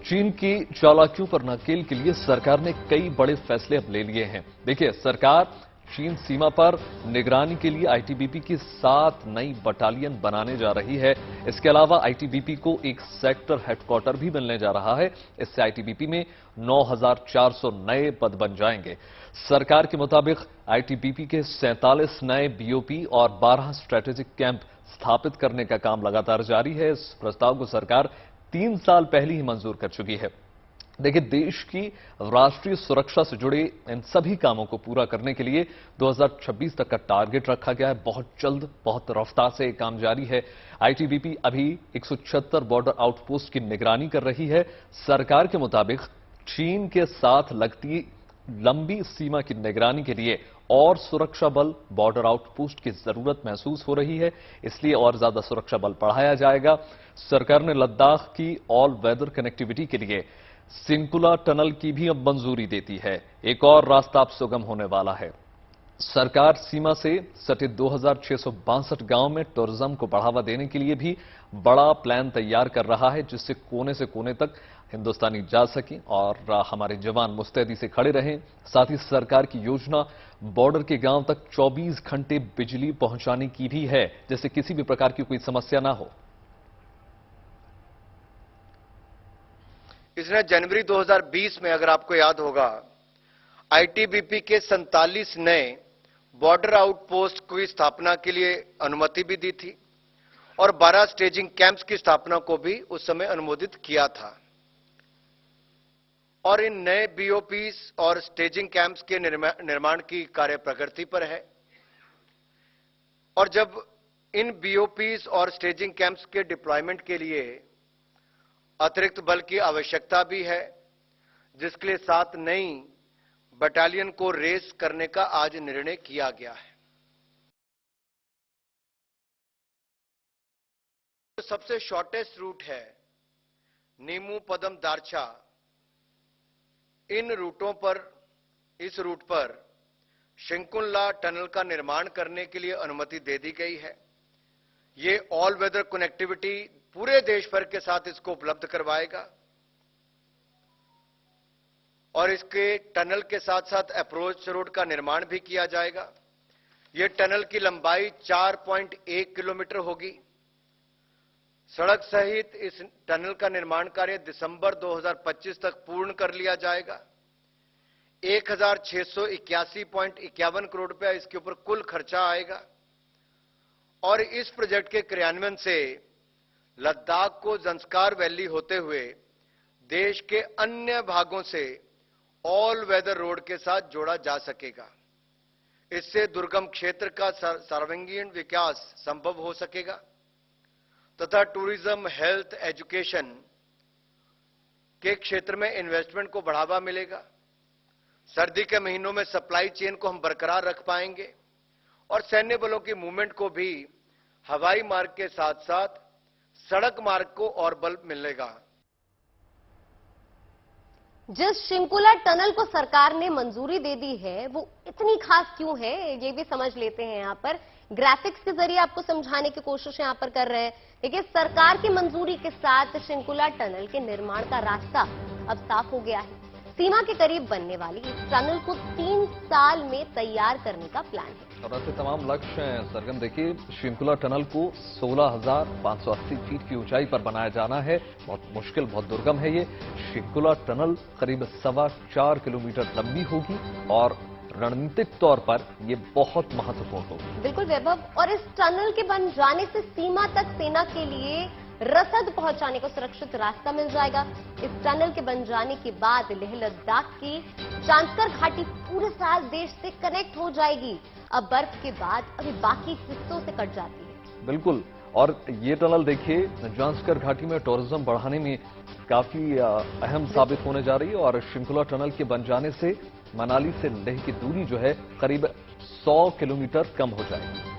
चीन की चालाकियों पर नकेल के लिए सरकार ने कई बड़े फैसले अब ले लिए हैं। देखिए, सरकार चीन सीमा पर निगरानी के लिए आईटीबीपी की 7 नई बटालियन बनाने जा रही है। इसके अलावा आईटीबीपी को एक सेक्टर हेडक्वार्टर भी मिलने जा रहा है। इससे आईटीबीपी में 9,400 नए पद बन जाएंगे। सरकार के मुताबिक आईटीबीपी के 47 नए बीओपी और 12 स्ट्रेटेजिक कैंप स्थापित करने का काम लगातार जारी है। इस प्रस्ताव को सरकार 3 साल पहले ही मंजूर कर चुकी है। देखिए, देश की राष्ट्रीय सुरक्षा से जुड़े इन सभी कामों को पूरा करने के लिए 2026 तक का टारगेट रखा गया है। बहुत जल्द, बहुत रफ्तार से ये काम जारी है। आईटीबीपी अभी 176 बॉर्डर आउटपोस्ट की निगरानी कर रही है। सरकार के मुताबिक चीन के साथ लगती लंबी सीमा की निगरानी के लिए और सुरक्षा बल, बॉर्डर आउटपोस्ट की जरूरत महसूस हो रही है, इसलिए और ज्यादा सुरक्षा बल बढ़ाया जाएगा। सरकार ने लद्दाख की ऑल वेदर कनेक्टिविटी के लिए सिंकुला टनल की भी अब मंजूरी देती है। एक और रास्ता अब सुगम होने वाला है। सरकार सीमा से सटे 2,662 गांव में टूरिज्म को बढ़ावा देने के लिए भी बड़ा प्लान तैयार कर रहा है, जिससे कोने से कोने तक हिंदुस्तानी जा सकें और हमारे जवान मुस्तैदी से खड़े रहें। साथ ही सरकार की योजना बॉर्डर के गांव तक 24 घंटे बिजली पहुंचाने की भी है, जिससे किसी भी प्रकार की कोई समस्या ना हो। इसने जनवरी 2020 में, अगर आपको याद होगा, आईटीबीपी के 47 नए बॉर्डर आउटपोस्ट की स्थापना के लिए अनुमति भी दी थी और 12 स्टेजिंग कैंप्स की स्थापना को भी उस समय अनुमोदित किया था। और इन नए बीओपीज और स्टेजिंग कैंप्स के निर्माण की कार्य प्रगति पर है। और जब इन बीओपीज और स्टेजिंग कैंप्स के डिप्लॉयमेंट के लिए अतिरिक्त बल की आवश्यकता भी है, जिसके लिए 7 नई बटालियन को रेस करने का आज निर्णय किया गया है। सबसे शॉर्टेस्ट रूट है नीमू पदम दारचा। इन रूटों पर, इस रूट पर शिंकुला टनल का निर्माण करने के लिए अनुमति दे दी गई है। ये ऑल वेदर कनेक्टिविटी पूरे देश भर के साथ इसको उपलब्ध करवाएगा और इसके टनल के साथ साथ अप्रोच रोड का निर्माण भी किया जाएगा। ये टनल की लंबाई 4.1 किलोमीटर होगी। सड़क सहित इस टनल का निर्माण कार्य दिसंबर 2025 तक पूर्ण कर लिया जाएगा। 1,681.51 करोड़ रुपया इसके ऊपर कुल खर्चा आएगा और इस प्रोजेक्ट के क्रियान्वयन से लद्दाख को ज़ंस्कार वैली होते हुए देश के अन्य भागों से ऑल वेदर रोड के साथ जोड़ा जा सकेगा। इससे दुर्गम क्षेत्र का सर्वांगीण विकास संभव हो सकेगा तथा टूरिज्म, हेल्थ, एजुकेशन के क्षेत्र में इन्वेस्टमेंट को बढ़ावा मिलेगा। सर्दी के महीनों में सप्लाई चेन को हम बरकरार रख पाएंगे और सैन्य बलों की मूवमेंट को भी हवाई मार्ग के साथ साथ सड़क मार्ग को और बल मिलेगा। जिस शिंकुला टनल को सरकार ने मंजूरी दे दी है वो इतनी खास क्यों है, ये भी समझ लेते हैं। यहाँ पर ग्राफिक्स के जरिए आपको समझाने की कोशिश यहाँ पर कर रहे हैं। देखिए, सरकार की मंजूरी के साथ शिंकुला टनल के निर्माण का रास्ता अब साफ हो गया है। सीमा के करीब बनने वाली इस टनल को 3 साल में तैयार करने का प्लान है और ऐसे तमाम लक्ष्य हैं। सरगम, देखिए, शिंकुला टनल को 16,580 फीट की ऊंचाई पर बनाया जाना है। बहुत मुश्किल, बहुत दुर्गम है ये। शिंकुला टनल करीब 4.25 किलोमीटर लंबी होगी और रणनीतिक तौर पर ये बहुत महत्वपूर्ण होगी। बिल्कुल वैभव, और इस टनल के बन जाने से सीमा तक सेना के लिए रसद पहुंचाने को सुरक्षित रास्ता मिल जाएगा। इस टनल के बन जाने के बाद लेह लद्दाख की जांस्कर घाटी पूरे साल देश से कनेक्ट हो जाएगी। अब बर्फ के बाद अभी बाकी हिस्सों से कट जाती है। बिल्कुल, और ये टनल देखिए जांस्कर घाटी में टूरिज्म बढ़ाने में काफी अहम साबित होने जा रही है और शिंकुला टनल के बन जाने से मनाली से लेह की दूरी जो है करीब 100 किलोमीटर कम हो जाएगी।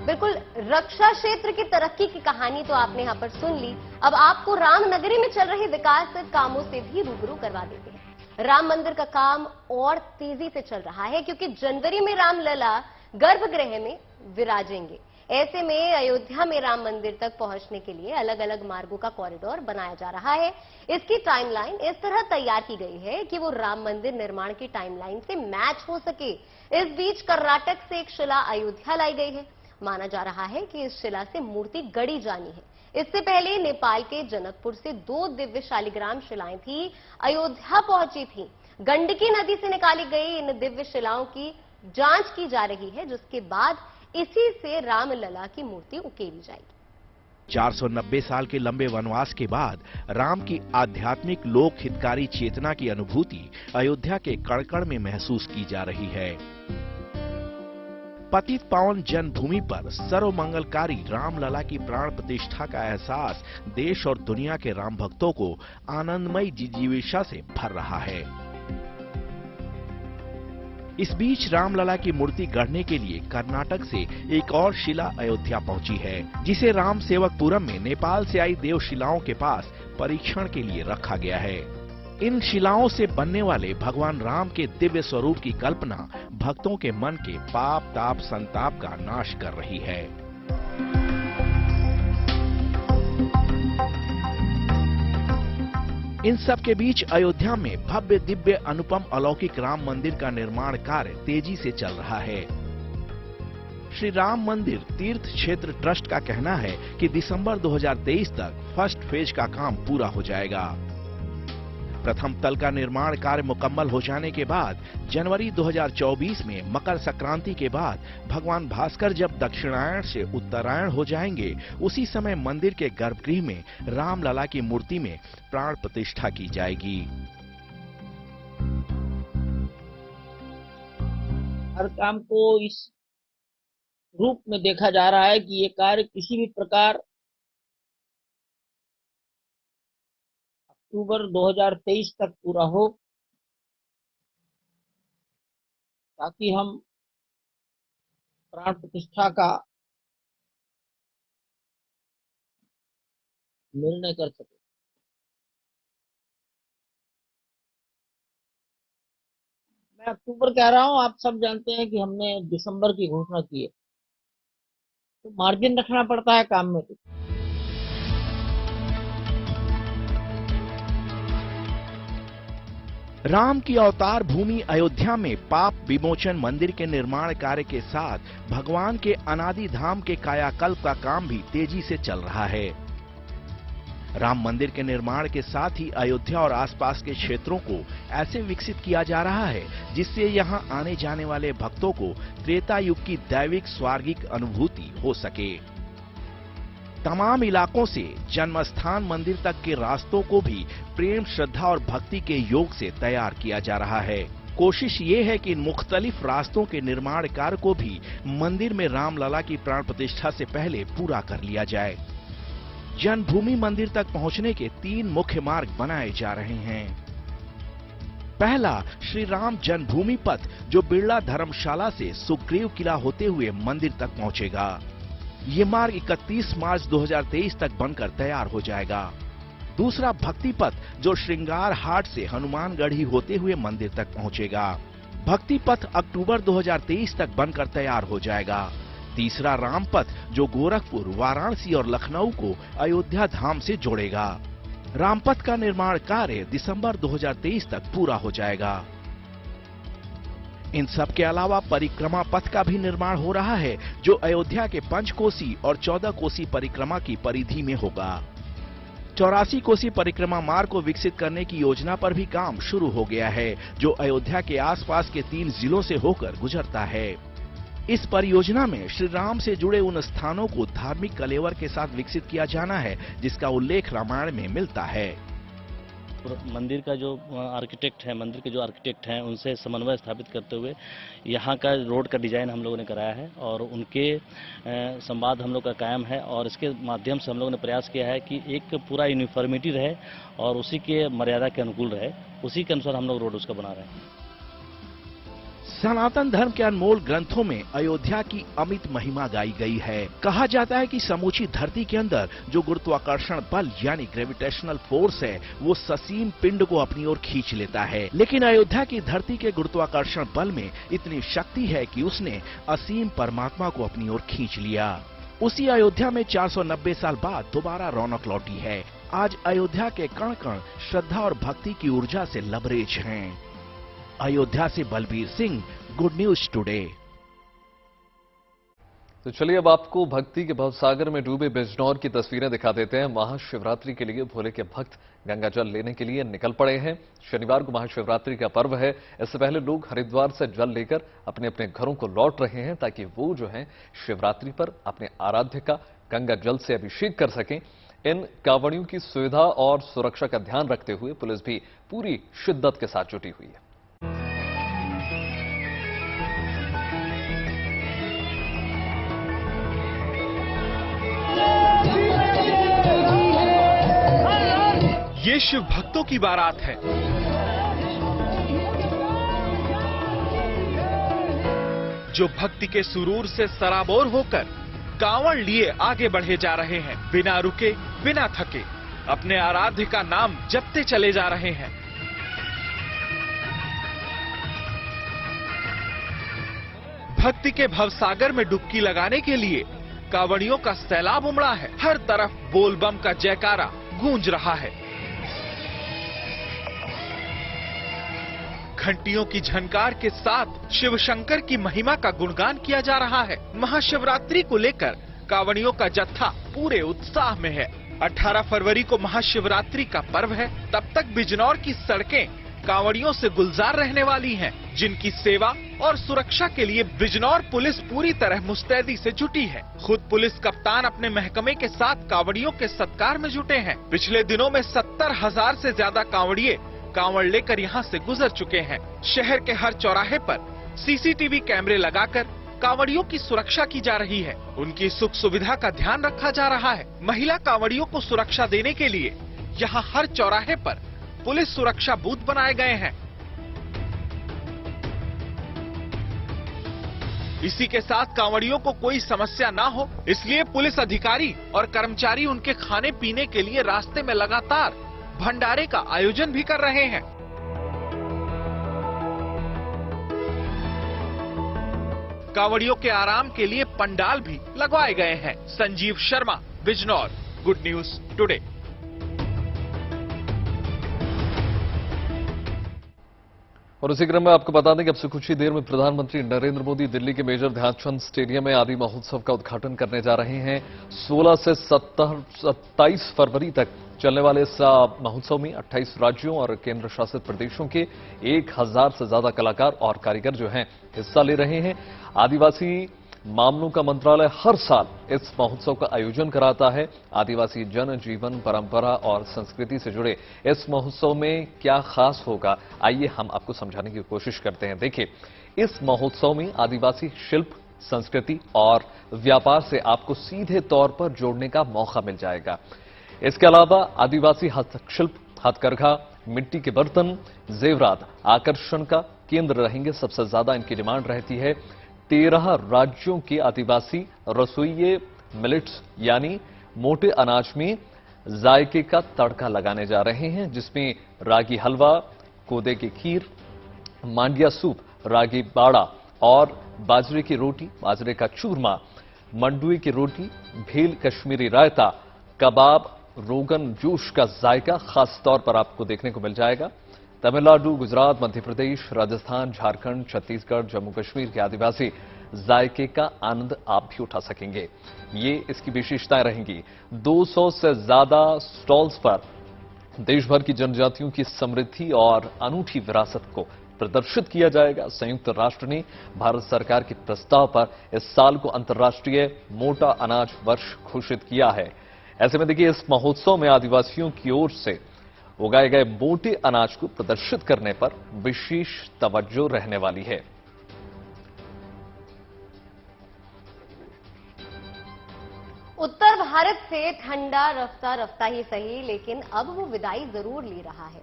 बिल्कुल, रक्षा क्षेत्र की तरक्की की कहानी तो आपने यहाँ पर सुन ली। अब आपको रामनगरी में चल रहे विकास कामों से भी रूबरू करवा देते हैं। राम मंदिर का काम और तेजी से चल रहा है क्योंकि जनवरी में रामलला गर्भगृह में विराजेंगे। ऐसे में अयोध्या में राम मंदिर तक पहुंचने के लिए अलग अलग मार्गों का कॉरिडोर बनाया जा रहा है। इसकी टाइमलाइन इस तरह तैयार की गई है कि वो राम मंदिर निर्माण की टाइमलाइन से मैच हो सके। इस बीच कर्नाटक से एक शिला अयोध्या लाई गई है। माना जा रहा है कि इस शिला से मूर्ति गढ़ी जानी है। इससे पहले नेपाल के जनकपुर से 2 दिव्य शालिग्राम शिलाएं थी अयोध्या पहुंची थी। गंडकी नदी से निकाली गई इन दिव्य शिलाओं की जांच की जा रही है, जिसके बाद इसी से रामलला की मूर्ति उकेरी जाएगी। 490 साल के लंबे वनवास के बाद राम की आध्यात्मिक लोक हितकारी चेतना की अनुभूति अयोध्या के कण-कण में महसूस की जा रही है। पतित पावन जन्मभूमि पर सर्वमंगलकारी रामलला की प्राण प्रतिष्ठा का एहसास देश और दुनिया के राम भक्तों को आनंदमयी जिजीविषा से भर रहा है। इस बीच रामलला की मूर्ति गढ़ने के लिए कर्नाटक से एक और शिला अयोध्या पहुंची है, जिसे राम सेवकपुरम में नेपाल से आई देव शिलाओं के पास परीक्षण के लिए रखा गया है। इन शिलाओं से बनने वाले भगवान राम के दिव्य स्वरूप की कल्पना भक्तों के मन के पाप ताप संताप का नाश कर रही है। इन सब के बीच अयोध्या में भव्य दिव्य अनुपम अलौकिक राम मंदिर का निर्माण कार्य तेजी से चल रहा है। श्री राम मंदिर तीर्थ क्षेत्र ट्रस्ट का कहना है कि दिसंबर 2023 तक फर्स्ट फेज का काम पूरा हो जाएगा। प्रथम तल का निर्माण कार्य मुकम्मल हो जाने के बाद जनवरी 2024 में मकर संक्रांति के बाद भगवान भास्कर जब दक्षिणायण से उत्तरायण हो जाएंगे, उसी समय मंदिर के गर्भगृह में रामलला की मूर्ति में प्राण प्रतिष्ठा की जाएगी। हर काम को इस रूप में देखा जा रहा है कि ये कार्य किसी भी प्रकार अक्टूबर 2023 तक पूरा हो, ताकि हम प्राण प्रतिष्ठा का निर्णय कर सके। मैं अक्टूबर कह रहा हूं, आप सब जानते हैं कि हमने दिसंबर की घोषणा की है, तो मार्जिन रखना पड़ता है काम में। राम की अवतार भूमि अयोध्या में पाप विमोचन मंदिर के निर्माण कार्य के साथ भगवान के अनादि धाम के कायाकल्प का काम भी तेजी से चल रहा है। राम मंदिर के निर्माण के साथ ही अयोध्या और आसपास के क्षेत्रों को ऐसे विकसित किया जा रहा है जिससे यहां आने जाने वाले भक्तों को त्रेता युग की दैविक स्वर्गिक अनुभूति हो सके। तमाम इलाकों से जन्मस्थान मंदिर तक के रास्तों को भी प्रेम श्रद्धा और भक्ति के योग से तैयार किया जा रहा है। कोशिश ये है कि इन मुख्तलिफ रास्तों के निर्माण कार्य को भी मंदिर में रामलला की प्राण प्रतिष्ठा से पहले पूरा कर लिया जाए। जन्मभूमि मंदिर तक पहुंचने के 3 मुख्य मार्ग बनाए जा रहे हैं। पहला श्री राम जन्मभूमि पथ, जो बिरला धर्मशाला से सुग्रीव किला होते हुए मंदिर तक पहुंचेगा। ये मार्ग 31 मार्च 2023 तक बनकर तैयार हो जाएगा। दूसरा भक्ति पथ, जो श्रृंगार हाट से हनुमानगढ़ी होते हुए मंदिर तक पहुंचेगा। भक्ति पथ अक्टूबर 2023 तक बनकर तैयार हो जाएगा। तीसरा राम पथ, जो गोरखपुर, वाराणसी और लखनऊ को अयोध्या धाम से जोड़ेगा। रामपथ का निर्माण कार्य दिसंबर 2023 तक पूरा हो जाएगा। इन सब के अलावा परिक्रमा पथ का भी निर्माण हो रहा है, जो अयोध्या के 5 कोसी और 14 कोसी परिक्रमा की परिधि में होगा। 84 कोसी परिक्रमा मार्ग को विकसित करने की योजना पर भी काम शुरू हो गया है, जो अयोध्या के आसपास के 3 जिलों से होकर गुजरता है। इस परियोजना में श्री राम से जुड़े उन स्थानों को धार्मिक कलेवर के साथ विकसित किया जाना है, जिसका उल्लेख रामायण में मिलता है। मंदिर का जो आर्किटेक्ट है, मंदिर के जो आर्किटेक्ट हैं, उनसे समन्वय स्थापित करते हुए यहाँ का रोड का डिजाइन हम लोगों ने कराया है और उनके संवाद हम लोग का कायम है और इसके माध्यम से हम लोगों ने प्रयास किया है कि एक पूरा यूनिफॉर्मिटी रहे और उसी के मर्यादा के अनुकूल रहे, उसी के अनुसार हम लोग रोड उसका बना रहे हैं। सनातन धर्म के अनमोल ग्रंथों में अयोध्या की अमित महिमा गाई गई है। कहा जाता है कि समूची धरती के अंदर जो गुरुत्वाकर्षण बल यानी ग्रेविटेशनल फोर्स है, वो ससीम पिंड को अपनी ओर खींच लेता है। लेकिन अयोध्या की धरती के गुरुत्वाकर्षण बल में इतनी शक्ति है कि उसने असीम परमात्मा को अपनी ओर खींच लिया। उसी अयोध्या में 490 साल बाद दोबारा रौनक लौटी है। आज अयोध्या के कण कण श्रद्धा और भक्ति की ऊर्जा से लबरेज हैं। अयोध्या से Balbir Singh, good news today. तो चलिए अब आपको भक्ति के भवसागर में डूबे बिजनौर की तस्वीरें दिखा देते हैं। महाशिवरात्रि के लिए भोले के भक्त गंगा जल लेने के लिए निकल पड़े हैं। शनिवार को महाशिवरात्रि का पर्व है। इससे पहले लोग हरिद्वार से जल लेकर अपने अपने घरों को लौट रहे हैं ताकि वो जो है शिवरात्रि पर अपने आराध्य का गंगा जल से अभिषेक कर सकें। इन कांवड़ियों की सुविधा और सुरक्षा का ध्यान रखते हुए पुलिस भी पूरी शिद्दत के साथ जुटी हुई है। ये शिव भक्तों की बारात है। जो भक्ति के सुरूर से सराबोर होकर कांवड़ लिए आगे बढ़े जा रहे हैं, बिना रुके बिना थके अपने आराध्य का नाम जपते चले जा रहे हैं। भक्ति के भवसागर में डुबकी लगाने के लिए कांवड़ियों का सैलाब उमड़ा है। हर तरफ बोलबम का जयकारा गूंज रहा है। घंटियों की झनकार के साथ शिव शंकर की महिमा का गुणगान किया जा रहा है। महाशिवरात्रि को लेकर कांवड़ियों का जत्था पूरे उत्साह में है। 18 फरवरी को महाशिवरात्रि का पर्व है। तब तक बिजनौर की सड़कें कांवड़ियों से गुलजार रहने वाली हैं, जिनकी सेवा और सुरक्षा के लिए बिजनौर पुलिस पूरी तरह मुस्तैदी से जुटी है। खुद पुलिस कप्तान अपने महकमे के साथ कांवड़ियों के सत्कार में जुटे हैं। पिछले दिनों में 70,000 से ज्यादा कांवड़िए कांवड़ लेकर यहाँ से गुजर चुके हैं। शहर के हर चौराहे पर सीसीटीवी कैमरे लगाकर कांवड़ियों की सुरक्षा की जा रही है। उनकी सुख सुविधा का ध्यान रखा जा रहा है। महिला कांवड़ियों को सुरक्षा देने के लिए यहाँ हर चौराहे पर पुलिस सुरक्षा बूथ बनाए गए हैं। इसी के साथ कांवड़ियों को कोई समस्या ना हो, इसलिए पुलिस अधिकारी और कर्मचारी उनके खाने पीने के लिए रास्ते में लगातार भंडारे का आयोजन भी कर रहे हैं। कांवड़ियों के आराम के लिए पंडाल भी लगवाए गए हैं। Sanjeev Sharma, Bijnor, good news today. और उसी क्रम में आपको बता दें कि अब से कुछ ही देर में प्रधानमंत्री नरेंद्र मोदी दिल्ली के मेजर ध्यानचंद स्टेडियम में आदि महोत्सव का उद्घाटन करने जा रहे हैं। 16 से 27 फरवरी तक चलने वाले इस महोत्सव में 28 राज्यों और केंद्र शासित प्रदेशों के 1000 से ज्यादा कलाकार और कारीगर जो हैं हिस्सा ले रहे हैं। आदिवासी मामलों का मंत्रालय हर साल इस महोत्सव का आयोजन कराता है। आदिवासी जन जीवन, परंपरा और संस्कृति से जुड़े इस महोत्सव में क्या खास होगा, आइए हम आपको समझाने की कोशिश करते हैं। देखिए, इस महोत्सव में आदिवासी शिल्प, संस्कृति और व्यापार से आपको सीधे तौर पर जोड़ने का मौका मिल जाएगा। इसके अलावा आदिवासी हस्तशिल्प, हथकरघा, मिट्टी के बर्तन, जेवरात आकर्षण का केंद्र रहेंगे। सबसे ज्यादा इनकी डिमांड रहती है। 13 राज्यों के आदिवासी रसोइये मिलेट्स यानी मोटे अनाज में जायके का तड़का लगाने जा रहे हैं, जिसमें रागी हलवा, कोदे की खीर, मांडिया सूप, रागी बाड़ा और बाजरे की रोटी, बाजरे का चूरमा, मंडुए की रोटी, भेल कश्मीरी रायता, कबाब, रोगन जोश का जायका खास तौर पर आपको देखने को मिल जाएगा। तमिलनाडु, गुजरात, मध्य प्रदेश, राजस्थान, झारखंड, छत्तीसगढ़, जम्मू कश्मीर के आदिवासी जायके का आनंद आप भी उठा सकेंगे। ये इसकी विशेषताएं रहेंगी। 200 से ज्यादा स्टॉल्स पर देश भर की जनजातियों की समृद्धि और अनूठी विरासत को प्रदर्शित किया जाएगा। संयुक्त राष्ट्र ने भारत सरकार के प्रस्ताव पर इस साल को अंतर्राष्ट्रीय मोटा अनाज वर्ष घोषित किया है। ऐसे में देखिए, इस महोत्सव में आदिवासियों की ओर से उगाए गए मोटे अनाज को प्रदर्शित करने पर विशेष तवज्जो रहने वाली है। उत्तर भारत से ठंडा रफ्ता रफ्ता ही सही, लेकिन अब वो विदाई जरूर ले रहा है।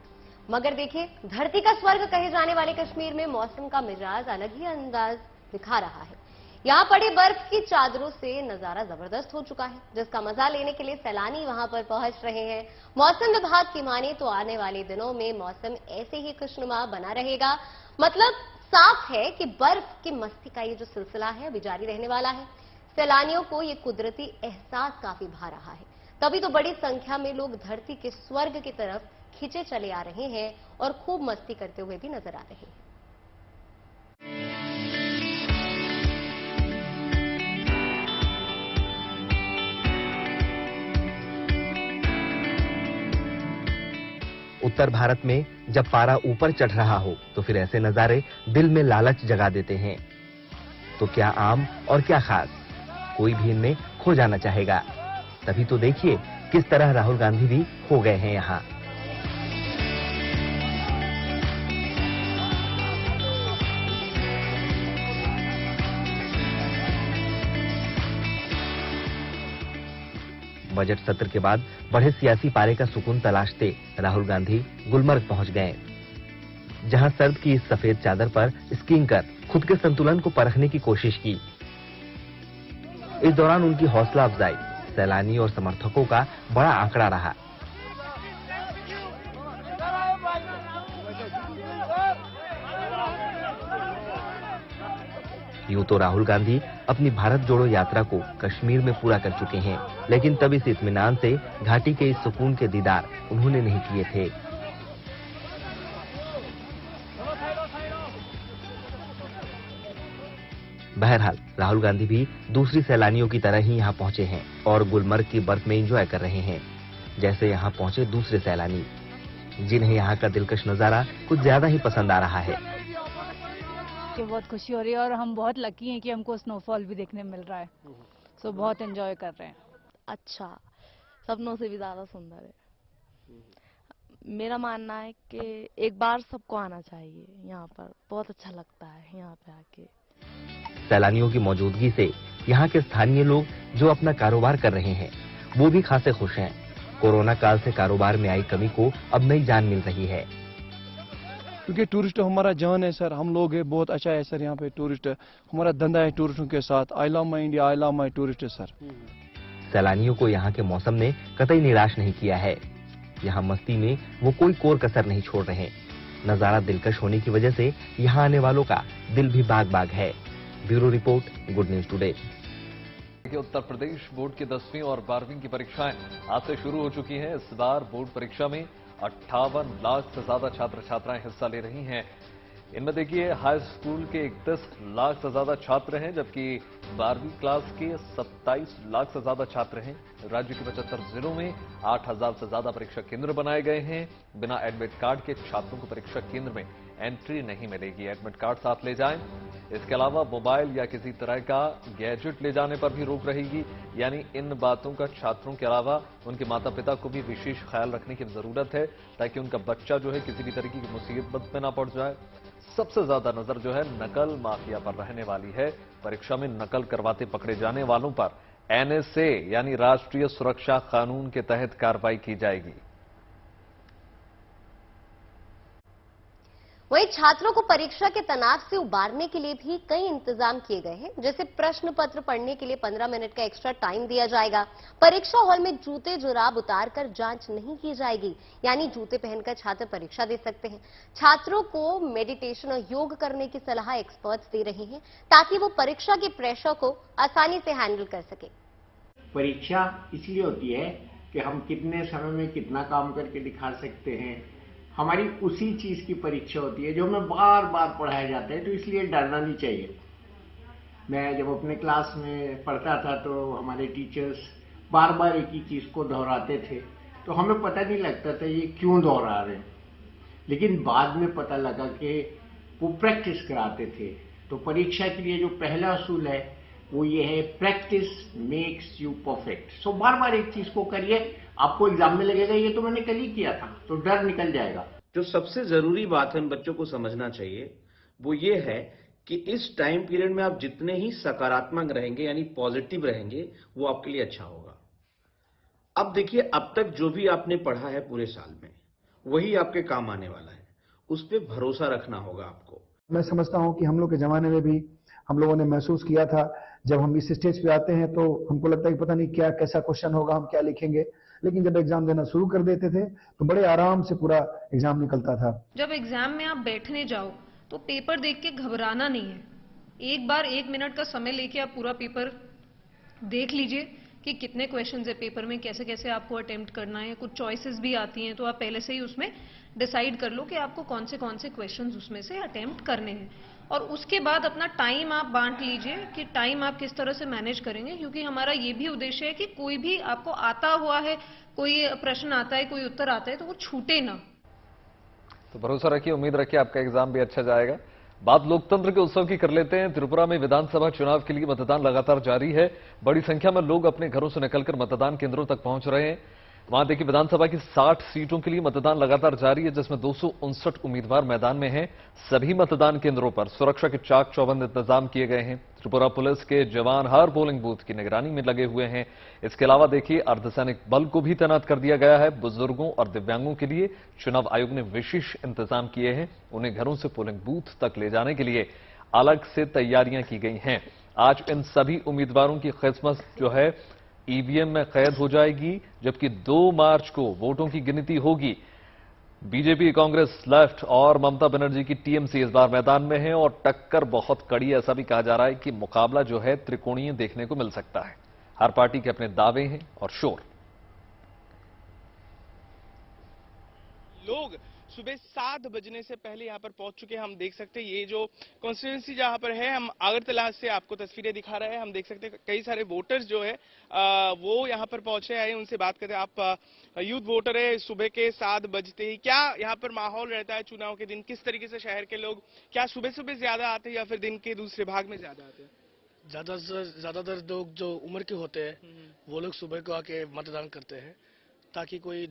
मगर देखिए, धरती का स्वर्ग कहे जाने वाले कश्मीर में मौसम का मिजाज अलग ही अंदाज दिखा रहा है। यहाँ पड़ी बर्फ की चादरों से नजारा जबरदस्त हो चुका है, जिसका मजा लेने के लिए सैलानी वहां पर पहुंच रहे हैं। मौसम विभाग की माने तो आने वाले दिनों में मौसम ऐसे ही खुशनुमा बना रहेगा। मतलब साफ है कि बर्फ की मस्ती का ये जो सिलसिला है अभी जारी रहने वाला है। सैलानियों को ये कुदरती एहसास काफी भा रहा है। तभी तो बड़ी संख्या में लोग धरती के स्वर्ग की तरफ खींचे चले आ रहे हैं और खूब मस्ती करते हुए भी नजर आ रहे हैं। उत्तर भारत में जब पारा ऊपर चढ़ रहा हो तो फिर ऐसे नजारे दिल में लालच जगा देते हैं। तो क्या आम और क्या खास, कोई भी इनमें खो जाना चाहेगा। तभी तो देखिए किस तरह राहुल गांधी भी हो गए हैं यहाँ। बजट सत्र के बाद बढ़े सियासी पारे का सुकून तलाशते राहुल गांधी गुलमर्ग पहुंच गए, जहां सर्द की इस सफेद चादर पर स्कीइंग कर खुद के संतुलन को परखने की कोशिश की। इस दौरान उनकी हौसला अफजाई सैलानी और समर्थकों का बड़ा आंकड़ा रहा। यूं तो राहुल गांधी अपनी भारत जोड़ो यात्रा को कश्मीर में पूरा कर चुके हैं, लेकिन तब इस इत्मीनान से घाटी के इस सुकून के दीदार उन्होंने नहीं किए थे। बहरहाल राहुल गांधी भी दूसरी सैलानियों की तरह ही यहां पहुंचे हैं और गुलमर्ग की बर्फ में एंजॉय कर रहे हैं, जैसे यहां पहुंचे दूसरे सैलानी, जिन्हें यहां का दिलकश नजारा कुछ ज्यादा ही पसंद आ रहा है। बहुत खुशी हो रही है और हम बहुत लकी हैं कि हमको स्नोफॉल भी देखने मिल रहा है। सो बहुत एंजॉय कर रहे हैं। अच्छा, सपनों से भी ज्यादा सुंदर है। मेरा मानना है कि एक बार सबको आना चाहिए यहाँ पर, बहुत अच्छा लगता है यहाँ पे आके। सैलानियों की मौजूदगी से यहाँ के स्थानीय लोग जो अपना कारोबार कर रहे हैं वो भी खासे खुश हैं। कोरोना काल से कारोबार में आई कमी को अब नई जान मिल रही है। क्योंकि टूरिस्ट हमारा जान है सर, हम लोग है, बहुत अच्छा है सर यहाँ पे टूरिस्ट, हमारा धंधा है टूरिस्टों के साथ। I love my India, I love my tourist sir. सैलानियों को यहाँ के मौसम ने कतई निराश नहीं किया है। यहाँ मस्ती में वो कोई कोर कसर नहीं छोड़ रहे। नजारा दिलकश होने की वजह से यहाँ आने वालों का दिल भी बाग बाग है। Bureau report, good news today. Uttar Pradesh board की 10वीं और 12वीं की परीक्षाएं आज से शुरू हो चुकी हैं। इस बार बोर्ड परीक्षा में 58 लाख से ज्यादा छात्र छात्राएं हिस्सा ले रही हैं। इनमें देखिए हाई स्कूल के 31 लाख से ज्यादा छात्र हैं, जबकि 12वीं क्लास के 27 लाख से ज्यादा छात्र हैं। राज्य के 75 जिलों में 8000 से ज्यादा परीक्षा केंद्र बनाए गए हैं। बिना एडमिट कार्ड के छात्रों को परीक्षा केंद्र में एंट्री नहीं मिलेगी। एडमिट कार्ड साथ ले जाएं। इसके अलावा मोबाइल या किसी तरह का गैजेट ले जाने पर भी रोक रहेगी। यानी इन बातों का छात्रों के अलावा उनके माता पिता को भी विशेष ख्याल रखने की जरूरत है, ताकि उनका बच्चा जो है किसी भी तरीके की मुसीबत में ना पड़ जाए। सबसे ज्यादा नजर जो है नकल माफिया पर रहने वाली है। परीक्षा में नकल करवाते पकड़े जाने वालों पर एनएसए यानी राष्ट्रीय सुरक्षा कानून के तहत कार्रवाई की जाएगी। वहीं छात्रों को परीक्षा के तनाव से उबारने के लिए भी कई इंतजाम किए गए हैं। जैसे प्रश्न पत्र पढ़ने के लिए 15 मिनट का एक्स्ट्रा टाइम दिया जाएगा। परीक्षा हॉल में जूते जुराब उतारकर जांच नहीं की जाएगी, यानी जूते पहनकर छात्र परीक्षा दे सकते हैं। छात्रों को मेडिटेशन और योग करने की सलाह एक्सपर्ट्स दे रहे हैं, ताकि वो परीक्षा के प्रेशर को आसानी से हैंडल कर सके। परीक्षा इसलिए होती है कि हम कितने समय में कितना काम करके दिखा सकते हैं। हमारी उसी चीज की परीक्षा होती है जो हमें बार बार पढ़ाया जाता है, तो इसलिए डरना नहीं चाहिए। मैं जब अपने क्लास में पढ़ता था तो हमारे टीचर्स बार बार एक ही चीज को दोहराते थे, तो हमें पता नहीं लगता था ये क्यों दोहरा रहे हैं, लेकिन बाद में पता लगा कि वो प्रैक्टिस कराते थे। तो परीक्षा के लिए जो पहला असूल है वो ये है, प्रैक्टिस मेक्स यू परफेक्ट। सो बार बार एक चीज को करिए, आपको एग्जाम में लगेगा ये तो मैंने कल ही किया था, तो डर निकल जाएगा। जो सबसे जरूरी बात है बच्चों को समझना चाहिए वो ये है कि इस टाइम पीरियड में आप जितने ही सकारात्मक रहेंगे यानी पॉजिटिव रहेंगे वो आपके लिए अच्छा होगा। अब देखिए, अब तक जो भी आपने पढ़ा है पूरे साल में वही आपके काम आने वाला है, उस पर भरोसा रखना होगा आपको। मैं समझता हूं कि हम लोग के जमाने में भी हम लोगों ने महसूस किया था, जब हम इस स्टेज पे आते हैं तो हमको लगता है कि पता नहीं क्या कैसा क्वेश्चन होगा, हम क्या लिखेंगे, लेकिन जब एग्जाम देना शुरू कर देते थे तो बड़े आराम से पूरा एग्जाम निकलता था। जब एग्जाम में आप बैठने जाओ तो पेपर देख के घबराना नहीं है। एक बार 1 मिनट का समय लेके आप पूरा पेपर देख लीजिए कि कितने क्वेश्चंस है पेपर में, कैसे कैसे आपको अटेम्प्ट करना है। कुछ चॉइसेस भी आती हैं, तो आप पहले से ही उसमें डिसाइड कर लो कि आपको कौन से क्वेश्चंस उसमें से अटेम्प्ट करने हैं। और उसके बाद अपना टाइम आप बांट लीजिए कि टाइम आप किस तरह से मैनेज करेंगे, क्योंकि हमारा ये भी उद्देश्य है कि कोई भी आपको आता हुआ है, कोई प्रश्न आता है, कोई उत्तर आता है, तो वो छूटे ना। तो भरोसा रखिए, उम्मीद रखिए आपका एग्जाम भी अच्छा जाएगा। बात लोकतंत्र के उत्सव की कर लेते हैं। त्रिपुरा में विधानसभा चुनाव के लिए मतदान लगातार जारी है। बड़ी संख्या में लोग अपने घरों से निकलकर मतदान केंद्रों तक पहुंच रहे हैं। वहां देखिए, विधानसभा की 60 सीटों के लिए मतदान लगातार जारी है, जिसमें 259 उम्मीदवार मैदान में हैं। सभी मतदान केंद्रों पर सुरक्षा के चाक चौबंद इंतजाम किए गए हैं। त्रिपुरा पुलिस के जवान हर पोलिंग बूथ की निगरानी में लगे हुए हैं। इसके अलावा देखिए, अर्धसैनिक बल को भी तैनात कर दिया गया है। बुजुर्गों और दिव्यांगों के लिए चुनाव आयोग ने विशेष इंतजाम किए हैं। उन्हें घरों से पोलिंग बूथ तक ले जाने के लिए अलग से तैयारियां की गई हैं। आज इन सभी उम्मीदवारों की किस्मत जो है ईवीएम में कैद हो जाएगी, जबकि 2 मार्च को वोटों की गिनती होगी। बीजेपी, कांग्रेस, लेफ्ट और ममता बनर्जी की टीएमसी इस बार मैदान में है और टक्कर बहुत कड़ी। ऐसा भी कहा जा रहा है कि मुकाबला जो है त्रिकोणीय देखने को मिल सकता है। हर पार्टी के अपने दावे हैं और शोर। लोग सुबह 7 बजने से पहले यहाँ पर पहुंच चुके हैं। हम देख सकते हैं ये जो कॉन्स्टिट्यूंसी जहाँ पर है, हम अगरतला से आपको तस्वीरें दिखा रहे हैं। हम देख सकते हैं कई सारे वोटर्स जो है वो यहाँ पर पहुंचे आए। उनसे बात करते हैं। आप यूथ वोटर है, सुबह के 7 बजते ही क्या यहाँ पर माहौल रहता है चुनाव के दिन? किस तरीके से शहर के लोग क्या सुबह सुबह ज्यादा आते हैं या फिर दिन के दूसरे भाग में ज्यादा आते हैं? ज्यादातर लोग जो उम्र के होते हैं वो लोग सुबह को आके मतदान करते हैं, ताकि कोई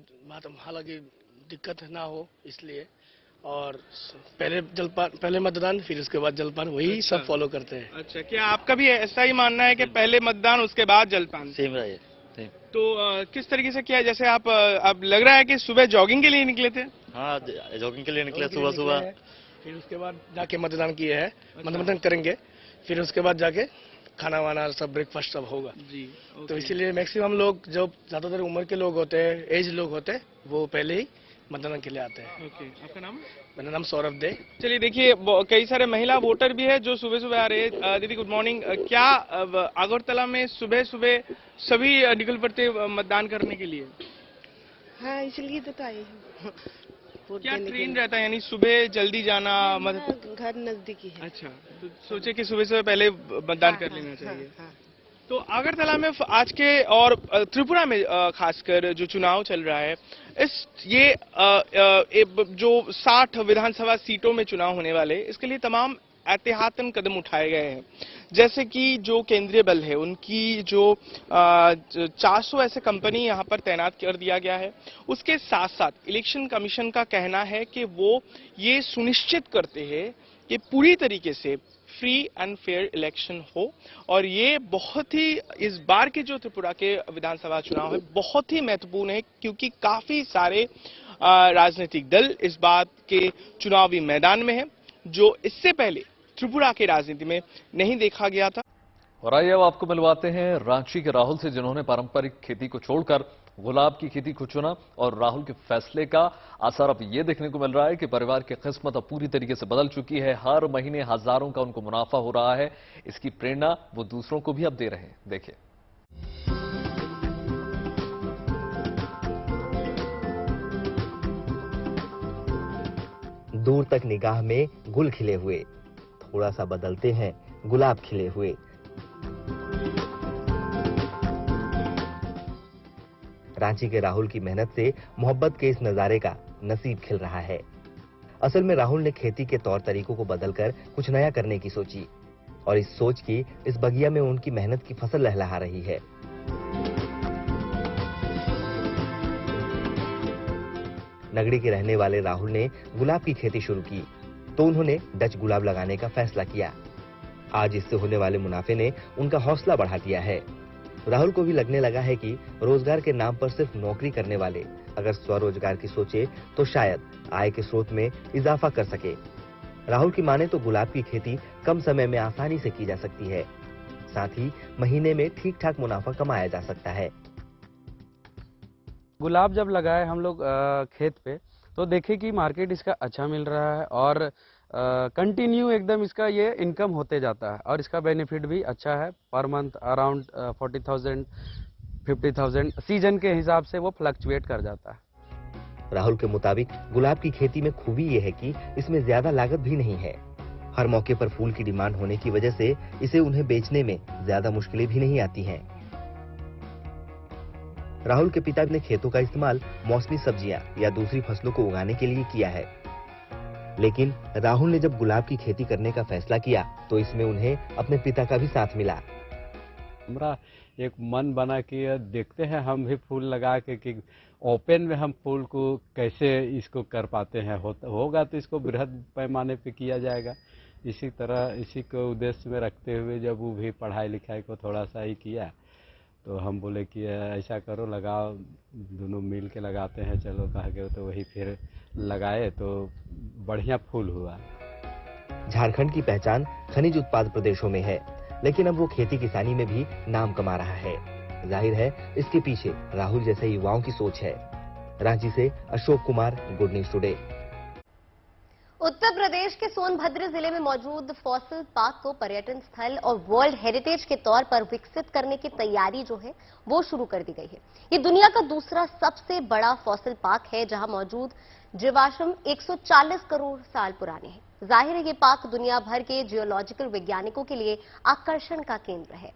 हालांकि दिक्कत ना हो इसलिए। और पहले मतदान फिर उसके बाद जलपान, वही सब फॉलो करते हैं। अच्छा, क्या आपका भी ऐसा ही मानना है कि पहले मतदान उसके बाद जलपान? सेम रहा है। तो किस तरीके से किया है? जैसे आप अब लग रहा है कि सुबह जॉगिंग के लिए निकले थे? हाँ, जॉगिंग के लिए निकले सुबह। फिर उसके बाद जाके मतदान किए हैं। मतदान करेंगे, फिर उसके बाद जाके खाना वाना सब ब्रेकफास्ट सब होगा जी। तो इसीलिए मैक्सिमम लोग जो ज्यादातर उम्र के लोग होते हैं, एज लोग होते हैं, वो पहले ही मतदान के लिए आते हैं। ओके, आपका नाम? मेरा नाम सौरभ दे। चलिए देखिए, कई सारे महिला वोटर भी है जो सुबह सुबह आ रहे हैं। दीदी गुड मॉर्निंग। क्या अगरतला में सुबह सुबह सभी निकल पड़ते मतदान करने के लिए? हाँ, इसलिए तो आए हैं। क्या ट्रेन रहता है, यानी सुबह जल्दी जाना? घर नजदीकी है। अच्छा, तो सोचे कि सुबह सुबह पहले मतदान कर लेना चाहिए। तो अगरतला में आज के और त्रिपुरा में खासकर जो चुनाव चल रहा है, ये जो 60 विधानसभा सीटों में चुनाव होने वाले, इसके लिए तमाम एहतियातन कदम उठाए गए हैं। जैसे कि जो केंद्रीय बल है उनकी जो 400 ऐसे कंपनी यहाँ पर तैनात कर दिया गया है। उसके साथ साथ इलेक्शन कमीशन का कहना है कि वो ये सुनिश्चित करते हैं कि पूरी तरीके से फ्री एंड फेयर इलेक्शन हो। और ये बहुत ही इस बार के जो त्रिपुरा के विधानसभा चुनाव है बहुत ही महत्वपूर्ण है, क्योंकि काफी सारे राजनीतिक दल इस बात के चुनावी मैदान में है, जो इससे पहले त्रिपुरा की राजनीति में नहीं देखा गया था। और आइए अब आपको मिलवाते हैं रांची के राहुल से, जिन्होंने पारंपरिक खेती को छोड़कर गुलाब की खेती को चुना। और राहुल के फैसले का असर अब ये देखने को मिल रहा है कि परिवार की किस्मत अब पूरी तरीके से बदल चुकी है। हर महीने हजारों का उनको मुनाफा हो रहा है। इसकी प्रेरणा वो दूसरों को भी अब दे रहे हैं। देखिए, दूर तक निगाह में गुल खिले हुए, थोड़ा सा बदलते हैं गुलाब खिले हुए। रांची के राहुल की मेहनत से मोहब्बत के इस नजारे का नसीब खिल रहा है। असल में राहुल ने खेती के तौर तरीकों को बदलकर कुछ नया करने की सोची, और इस सोच की इस बगिया में उनकी मेहनत की फसल लहलहा रही है। नगड़ी के रहने वाले राहुल ने गुलाब की खेती शुरू की, तो उन्होंने डच गुलाब लगाने का फैसला किया। आज इससे होने वाले मुनाफे ने उनका हौसला बढ़ा दिया है। राहुल को भी लगने लगा है कि रोजगार के नाम पर सिर्फ नौकरी करने वाले अगर स्वरोजगार की सोचे तो शायद आय के स्रोत में इजाफा कर सके। राहुल की माने तो गुलाब की खेती कम समय में आसानी से की जा सकती है, साथ ही महीने में ठीक ठाक मुनाफा कमाया जा सकता है। गुलाब जब लगाए हम लोग खेत पे, तो देखे कि मार्केट इसका अच्छा मिल रहा है और कंटिन्यू एकदम इसका ये इनकम होते जाता है और इसका बेनिफिट भी अच्छा है। पर मंथ अराउंड 40,000 50,000 सीजन के हिसाब से वो फ्लक्चुएट कर जाता है। राहुल के मुताबिक गुलाब की खेती में खूबी ये है कि इसमें ज्यादा लागत भी नहीं है। हर मौके पर फूल की डिमांड होने की वजह से इसे उन्हें बेचने में ज्यादा मुश्किलें भी नहीं आती हैं। राहुल के पिता ने खेतों का इस्तेमाल मौसमी सब्जियां या दूसरी फसलों को उगाने के लिए किया है, लेकिन राहुल ने जब गुलाब की खेती करने का फैसला किया तो इसमें उन्हें अपने पिता का भी साथ मिला। हमारा एक मन बना कि देखते हैं हम भी फूल लगा के कि ओपन में हम फूल को कैसे इसको कर पाते हैं। होगा तो इसको बृहद पैमाने पे किया जाएगा। इसी तरह इसी को उद्देश्य में रखते हुए जब वो भी पढ़ाई लिखाई को थोड़ा सा ही किया तो हम बोले कि ऐसा करो, लगाओ, दोनों मिल के लगाते हैं, चलो कह के तो वही फिर लगाए तो बढ़िया फूल हुआ। झारखंड की पहचान खनिज उत्पाद प्रदेशों में है, लेकिन अब वो खेती किसानी में भी नाम कमा रहा है। जाहिर है इसके पीछे राहुल जैसे युवाओं की सोच है। रांची से Ashok Kumar, good news today. Uttar Pradesh के सोनभद्र जिले में मौजूद फॉसिल पार्क को पर्यटन स्थल और वर्ल्ड हेरिटेज के तौर पर विकसित करने की तैयारी जो है वो शुरू कर दी गई है। ये दुनिया का दूसरा सबसे बड़ा फॉसिल पार्क है जहां मौजूद जीवाश्म 140 करोड़ साल पुराने हैं। जाहिर है ये पार्क दुनिया भर के जियोलॉजिकल वैज्ञानिकों के लिए आकर्षण का केंद्र है।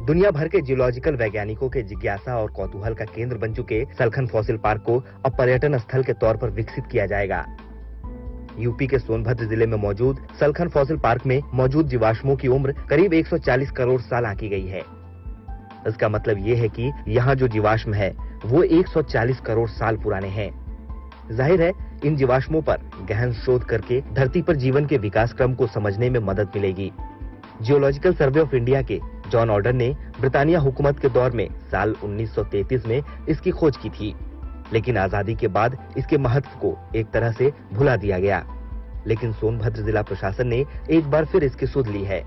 दुनिया भर के जियोलॉजिकल वैज्ञानिकों के जिज्ञासा और कौतूहल का केंद्र बन चुके सलखन फॉसिल पार्क को अब पर्यटन स्थल के तौर पर विकसित किया जाएगा। यूपी के सोनभद्र जिले में मौजूद सलखन फॉसिल पार्क में मौजूद जीवाश्मों की उम्र करीब 140 करोड़ साल आंकी गई है। इसका मतलब ये है कि यहाँ जो जीवाश्म है वो 140 करोड़ साल पुराने हैं। जाहिर है इन जीवाश्मों पर गहन शोध करके धरती पर जीवन के विकास क्रम को समझने में मदद मिलेगी। जियोलॉजिकल सर्वे ऑफ इंडिया के जॉन ऑर्डन ने ब्रिटानिया हुकूमत के दौर में साल 1933 में इसकी खोज की थी, लेकिन आजादी के बाद इसके महत्व को एक तरह से भुला दिया गया। लेकिन सोनभद्र जिला प्रशासन ने एक बार फिर इसकी सुध ली है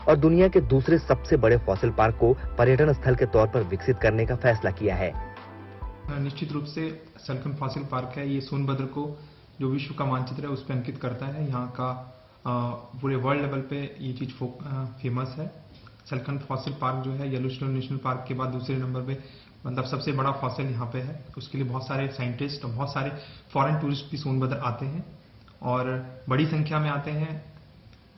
और दुनिया के दूसरे सबसे बड़े फॉसिल पार्क को पर्यटन स्थल के तौर पर विकसित करने का फैसला किया है। निश्चित रूप से सलखन फॉसिल पार्क है, ये सोनभद्र को जो विश्व का मानचित्र है उस पर अंकित करता है। यहाँ का पूरे वर्ल्ड लेवल पे ये चीज फेमस है। सलखन फॉसिल पार्क जो है येलोस्टोन नेशनल पार्क के बाद दूसरे नंबर पे मतलब सबसे बड़ा फॉसिल यहाँ पे है। उसके लिए बहुत सारे साइंटिस्ट और बहुत सारे फॉरेन टूरिस्ट भी सोनभद्र आते हैं और बड़ी संख्या में आते हैं।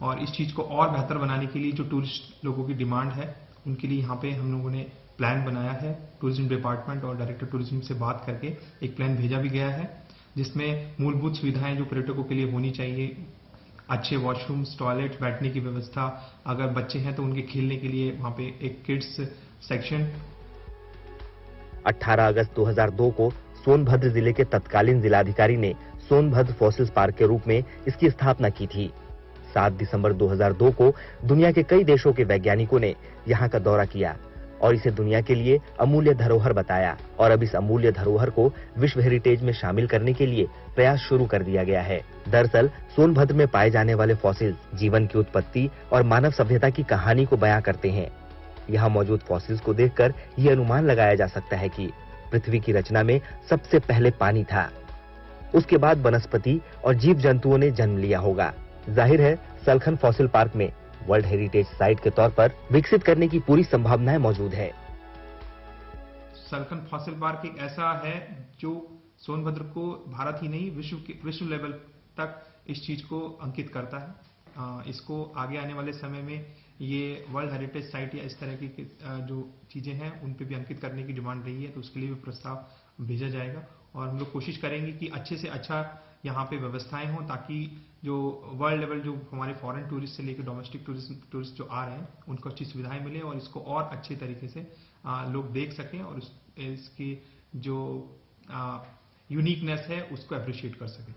और इस चीज को और बेहतर बनाने के लिए जो टूरिस्ट लोगों की डिमांड है उनके लिए यहाँ पे हम लोगों ने प्लान बनाया है। टूरिज्म डिपार्टमेंट और डायरेक्टर टूरिज्म से बात करके एक प्लान भेजा भी गया है, जिसमें मूलभूत सुविधाएं जो पर्यटकों के लिए होनी चाहिए, अच्छे वॉशरूम्स, टॉयलेट, बैठने की व्यवस्था, अगर बच्चे हैं तो उनके खेलने के लिए वहां पे एक किड्स सेक्शन। 18 अगस्त 2002 को सोनभद्र जिले के तत्कालीन जिलाधिकारी ने सोनभद्र फॉसिल्स पार्क के रूप में इसकी स्थापना की थी। 7 दिसंबर 2002 को दुनिया के कई देशों के वैज्ञानिकों ने यहाँ का दौरा किया और इसे दुनिया के लिए अमूल्य धरोहर बताया और अब इस अमूल्य धरोहर को विश्व हेरिटेज में शामिल करने के लिए प्रयास शुरू कर दिया गया है। दरअसल सोनभद्र में पाए जाने वाले फॉसिल्स जीवन की उत्पत्ति और मानव सभ्यता की कहानी को बयां करते हैं। यहाँ मौजूद फॉसिल्स को देखकर ये अनुमान लगाया जा सकता है कि पृथ्वी की रचना में सबसे पहले पानी था, उसके बाद वनस्पति और जीव जंतुओं ने जन्म लिया होगा। जाहिर है सलखन फॉसिल पार्क में वर्ल्ड हेरिटेज साइट के तौर पर विकसित करने की पूरी संभावनाएं मौजूद है। सलखन फॉसिल पार्क एक ऐसा है जो सोनभद्र को भारत ही नहीं विश्व लेवल तक इस चीज को अंकित करता है। इसको आगे आने वाले समय में ये वर्ल्ड हेरिटेज साइट या इस तरह की जो चीजें हैं उन पे भी अंकित करने की डिमांड रही है, तो उसके लिए भी प्रस्ताव भेजा जाएगा और हम लोग कोशिश करेंगे कि अच्छे से अच्छा यहाँ पे व्यवस्थाएं हों ताकि जो वर्ल्ड लेवल जो हमारे फॉरेन टूरिस्ट से लेकर डोमेस्टिक टूरिस्ट जो आ रहे हैं उनको अच्छी सुविधाएं मिले और इसको और अच्छे तरीके से लोग देख सकें और इसकी जो यूनिकनेस है उसको अप्रिशिएट कर सकें।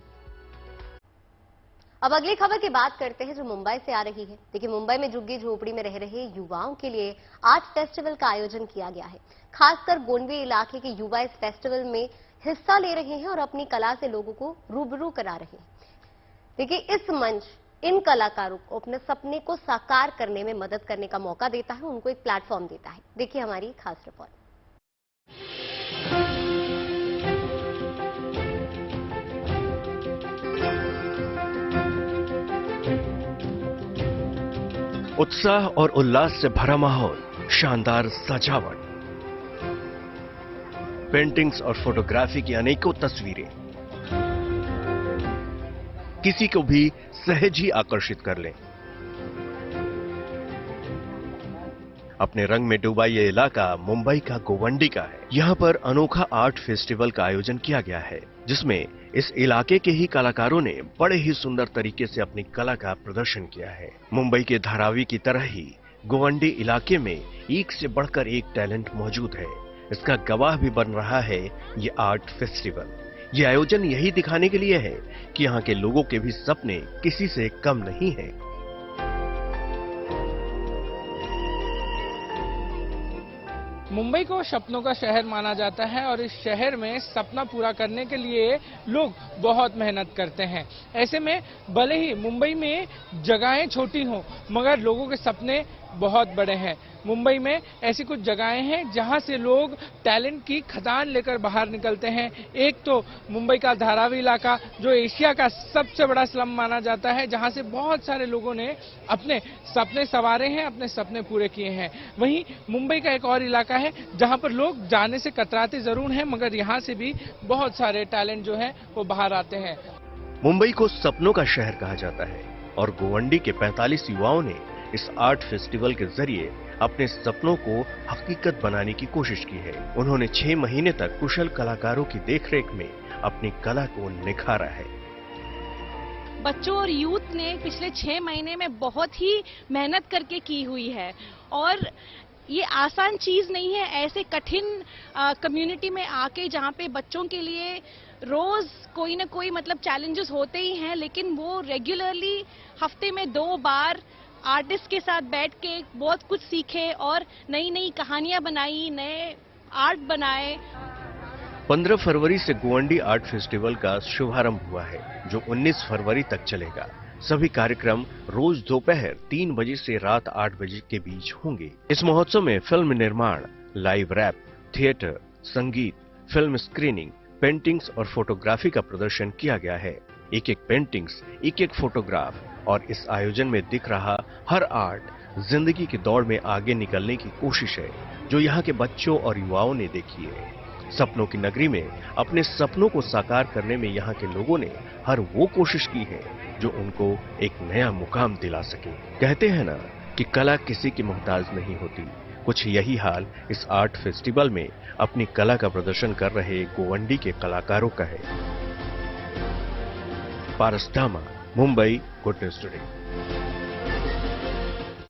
अब अगली खबर की बात करते हैं जो मुंबई से आ रही है। देखिए मुंबई में झुग्गी झोपड़ी में रह रहे युवाओं के लिए आर्ट फेस्टिवल का आयोजन किया गया है। खासकर गोंडवी इलाके के युवा इस फेस्टिवल में हिस्सा ले रहे हैं और अपनी कला से लोगों को रूबरू करा रहे हैं। देखिए इस मंच इन कलाकारों को अपने सपने को साकार करने में मदद करने का मौका देता है, उनको एक प्लेटफॉर्म देता है। देखिए हमारी खास रिपोर्ट। उत्साह और उल्लास से भरा माहौल, शानदार सजावट, पेंटिंग्स और फोटोग्राफी की अनेकों तस्वीरें किसी को भी सहज ही आकर्षित कर लें। अपने रंग में डूबा ये इलाका मुंबई का गोवंडी का है। यहाँ पर अनोखा आर्ट फेस्टिवल का आयोजन किया गया है, जिसमें इस इलाके के ही कलाकारों ने बड़े ही सुंदर तरीके से अपनी कला का प्रदर्शन किया है। मुंबई के धारावी की तरह ही गोवंडी इलाके में एक से बढ़कर एक टैलेंट मौजूद है। इसका गवाह भी बन रहा है ये आर्ट फेस्टिवल। ये आयोजन यही दिखाने के लिए है कि यहाँ के लोगों के भी सपने किसी से कम नहीं हैं। मुंबई को सपनों का शहर माना जाता है और इस शहर में सपना पूरा करने के लिए लोग बहुत मेहनत करते हैं। ऐसे में भले ही मुंबई में जगहें छोटी हों, मगर लोगों के सपने बहुत बड़े हैं। मुंबई में ऐसी कुछ जगहें हैं जहां से लोग टैलेंट की खदान लेकर बाहर निकलते हैं। एक तो मुंबई का धारावी इलाका, जो एशिया का सबसे बड़ा स्लम माना जाता है, जहां से बहुत सारे लोगों ने अपने सपने संवारे हैं, अपने सपने पूरे किए हैं। वहीं मुंबई का एक और इलाका है जहां पर लोग जाने से कतराते जरूर हैं, मगर यहां से भी बहुत सारे टैलेंट जो है वो बाहर आते हैं। मुंबई को सपनों का शहर कहा जाता है और गोवंडी के 45 युवाओं ने इस आर्ट फेस्टिवल के जरिए अपने सपनों को हकीकत बनाने की कोशिश की है। उन्होंने 6 महीने तक कुशल कलाकारों की देखरेख में अपनी कला को निखारा है। बच्चों और यूथ ने पिछले 6 महीने में बहुत ही मेहनत करके की हुई है और ये आसान चीज नहीं है। ऐसे कठिन कम्युनिटी में आके जहाँ पे बच्चों के लिए रोज कोई ना कोई मतलब चैलेंजेस होते ही हैं, लेकिन वो रेगुलरली हफ्ते में 2 बार आर्टिस्ट के साथ बैठ के बहुत कुछ सीखे और नई नई कहानियां बनाई, नए आर्ट बनाए। 15 फरवरी से गोवंडी आर्ट फेस्टिवल का शुभारंभ हुआ है, जो 19 फरवरी तक चलेगा। सभी कार्यक्रम रोज दोपहर 3 बजे से रात 8 बजे के बीच होंगे। इस महोत्सव में फिल्म निर्माण, लाइव रैप, थिएटर, संगीत, फिल्म स्क्रीनिंग, पेंटिंग्स और फोटोग्राफी का प्रदर्शन किया गया है। एक एक पेंटिंग्स, एक एक फोटोग्राफ और इस आयोजन में दिख रहा हर आर्ट जिंदगी की दौड़ में आगे निकलने की कोशिश है, जो यहाँ के बच्चों और युवाओं ने देखी है। सपनों की नगरी में अपने सपनों को साकार करने में यहाँ के लोगों ने हर वो कोशिश की है जो उनको एक नया मुकाम दिला सके। कहते हैं ना कि कला किसी की मोहताज नहीं होती। कुछ यही हाल इस आर्ट फेस्टिवल में अपनी कला का प्रदर्शन कर रहे गोवंडी के कलाकारों का है। पारस धामा, मुंबई, गुड न्यूज टुडे।